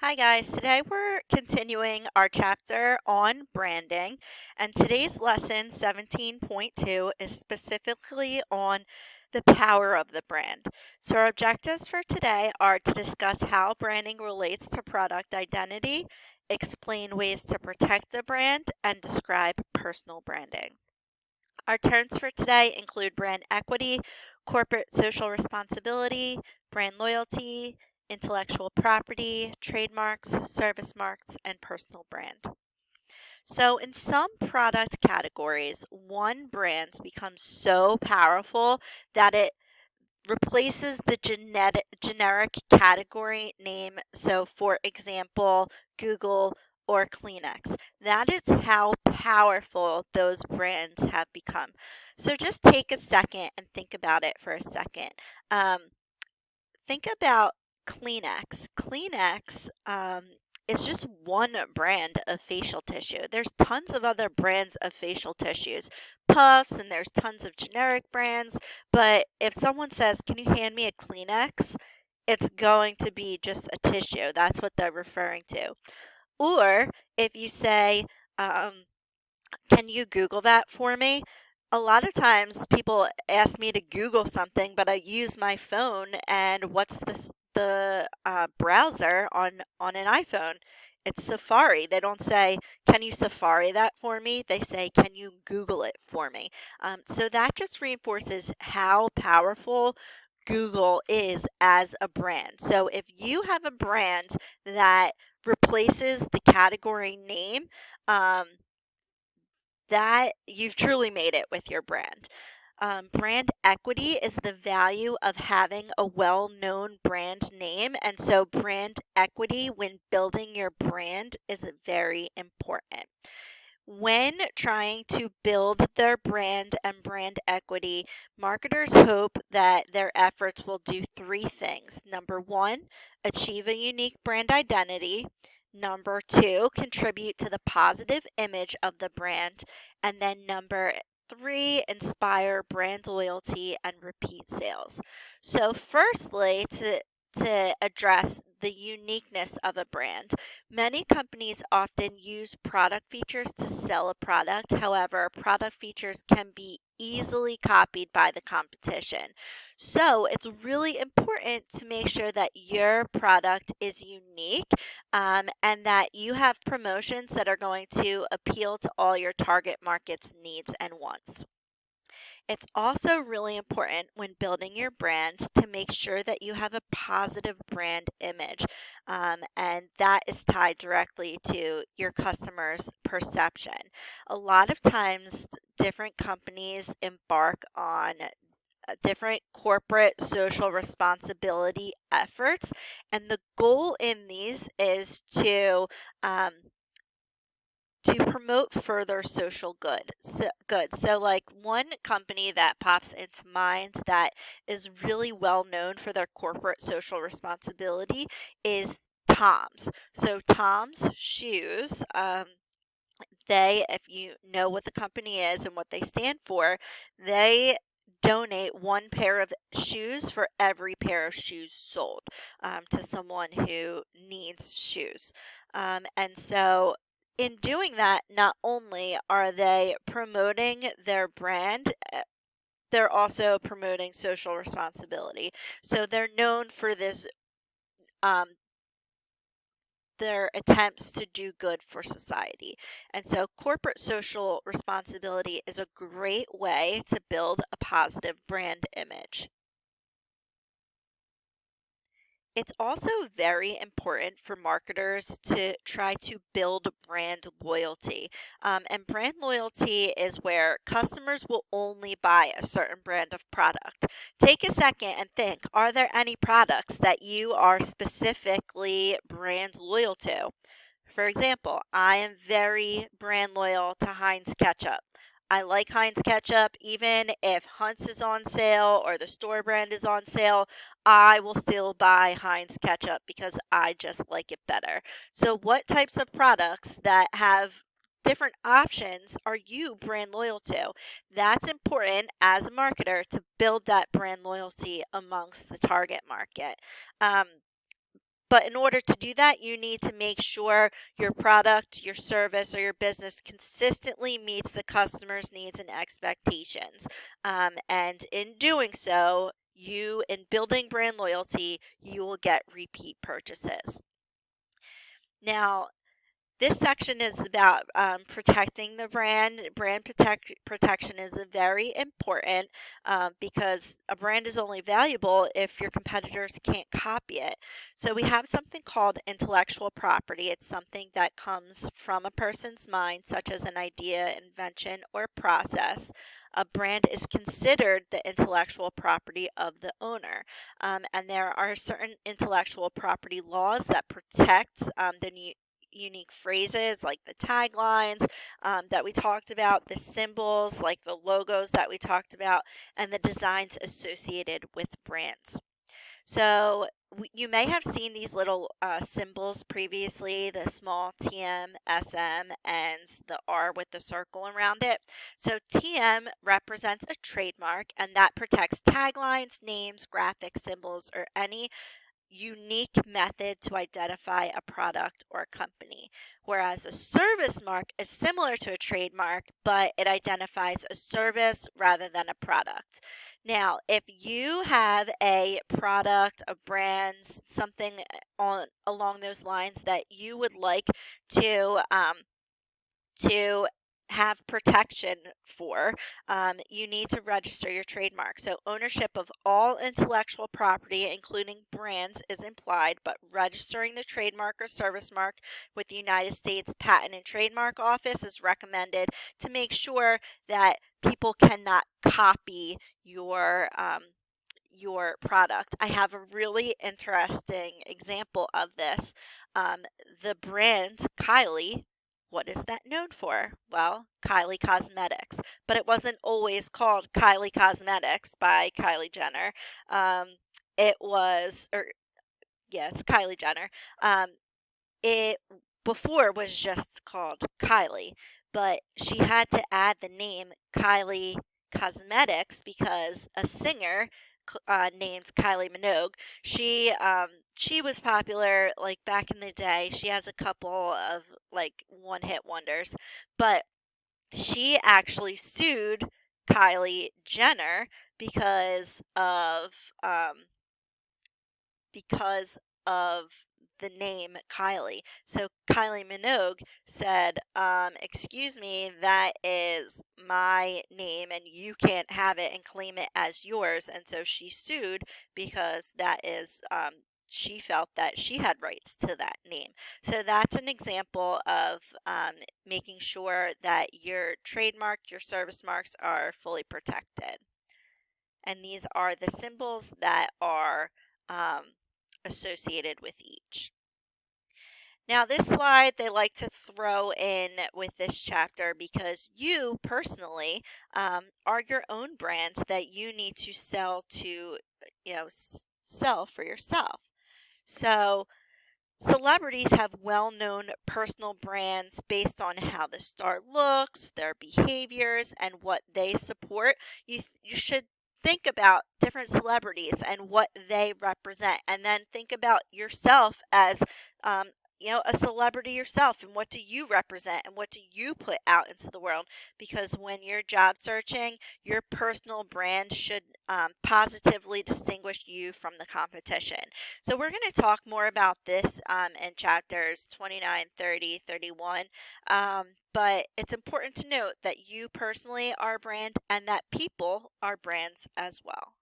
Hi guys, today we're continuing our chapter on branding, and today's lesson 17.2 is specifically on the power of the brand. So, our objectives for today are to discuss how branding relates to product identity, explain ways to protect the brand, and describe personal branding. Our terms for today include brand equity, corporate social responsibility, brand loyalty, intellectual property, trademarks, service marks, and personal brand. So, in some product categories, one brand becomes so powerful that it replaces the generic category name. So, for example, Google or Kleenex. That is how powerful those brands have become. So, just take a second and think about it for a second. Um, think about Kleenex. Kleenex is just one brand of facial tissue. There's tons of other brands of facial tissues, Puffs, and there's tons of generic brands. But if someone says, "Can you hand me a Kleenex?" it's going to be just a tissue. That's what they're referring to. Or if you say, um, "Can you Google that for me?" A lot of times people ask me to Google something, but I use my phone, and what's the browser on an iPhone? It's Safari. They don't say, "Can you Safari that for me?" They say, "Can you Google it for me?" So that just reinforces how powerful Google is as a brand. So if you have a brand that replaces the category name, um, that you've truly made it with your brand. Brand equity is the value of having a well known brand name. And so, brand equity when building your brand is very important. When trying to build their brand and brand equity, marketers hope that their efforts will do three things. Number one, achieve a unique brand identity. Number two, contribute to the positive image of the brand. And then number three, inspire brand loyalty and repeat sales. So, firstly, to address the uniqueness of a brand. Many companies often use product features to sell a product. However, product features can be easily copied by the competition. So, it's really important to make sure that your product is unique and that you have promotions that are going to appeal to all your target market's needs and wants. It's also really important when building your brand to make sure that you have a positive brand image, and that is tied directly to your customers' perception. A lot of times, different companies embark on different corporate social responsibility efforts, and the goal in these is um, to promote further social good. So like one company that pops into mind that is really well known for their corporate social responsibility is Tom's. So Tom's shoes, they, if you know what the company is and what they stand for, they donate one pair of shoes for every pair of shoes sold to someone who needs shoes. And so, in doing that, not only are they promoting their brand, they're also promoting social responsibility. So, they're known for this. Um, their attempts to do good for society. And so, corporate social responsibility is a great way to build a positive brand image. It's also very important for marketers to try to build brand loyalty. And brand loyalty is where customers will only buy a certain brand of product. Take a second and think, are there any products that you are specifically brand loyal to? For example, I am very brand loyal to Heinz ketchup. I like Heinz ketchup even if Hunt's is on sale or the store brand is on sale. I will still buy Heinz ketchup because I just like it better. So, what types of products that have different options are you brand loyal to? That's important as a marketer to build that brand loyalty amongst the target market. Um, But in order to do that, you need to make sure your product, your service, or your business consistently meets the customer's needs and expectations. And in doing so, in building brand loyalty, you will get repeat purchases. Now, this section is about protecting the brand. Protection is very important because a brand is only valuable if your competitors can't copy it. So we have something called intellectual property. It's something that comes from a person's mind, such as an idea, invention, or process. A brand is considered the intellectual property of the owner. And there are certain intellectual property laws that protect the unique phrases like the taglines that we talked about, the symbols like the logos that we talked about, and the designs associated with brands. So you may have seen these little symbols previously, the small TM, SM, and the R with the circle around it. So TM represents a trademark, and that protects taglines, names, graphic symbols, or any unique method to identify a product or company, whereas a service mark is similar to a trademark, but it identifies a service rather than a product. Now, if you have a product, a brand, something along those lines that you would like to have protection for, you need to register your trademark. So ownership of all intellectual property, including brands, is implied, but registering the trademark or service mark with the United States Patent and Trademark Office is recommended to make sure that people cannot copy your product. I have a really interesting example of this. The brand Kylie, what is that known for? Well, Kylie Cosmetics. But it wasn't always called Kylie Cosmetics by Kylie Jenner. It was, or yeah, it's Kylie Jenner. It before was just called Kylie, but she had to add the name Kylie Cosmetics because a singer named Kylie Minogue, she was popular like back in the day. She has a couple of like one-hit wonders, but she actually sued Kylie Jenner because of the name Kylie. So Kylie Minogue said, excuse me, that is my name and you can't have it and claim it as yours. And so she sued because that is, she felt that she had rights to that name. So that's an example of making sure that your trademark, your service marks are fully protected. And these are the symbols that are associated with each. Now, this slide they like to throw in with this chapter because you personally are your own brands that you need to sell to, sell for yourself. So, celebrities have well-known personal brands based on how the star looks, their behaviors, and what they support. You should think about different celebrities and what they represent, and then think about yourself as um, a celebrity yourself, and what do you represent and what do you put out into the world? Because when you're job searching, your personal brand should positively distinguish you from the competition. So we're going to talk more about this in chapters 29, 30, 31. But it's important to note that you personally are a brand and that people are brands as well.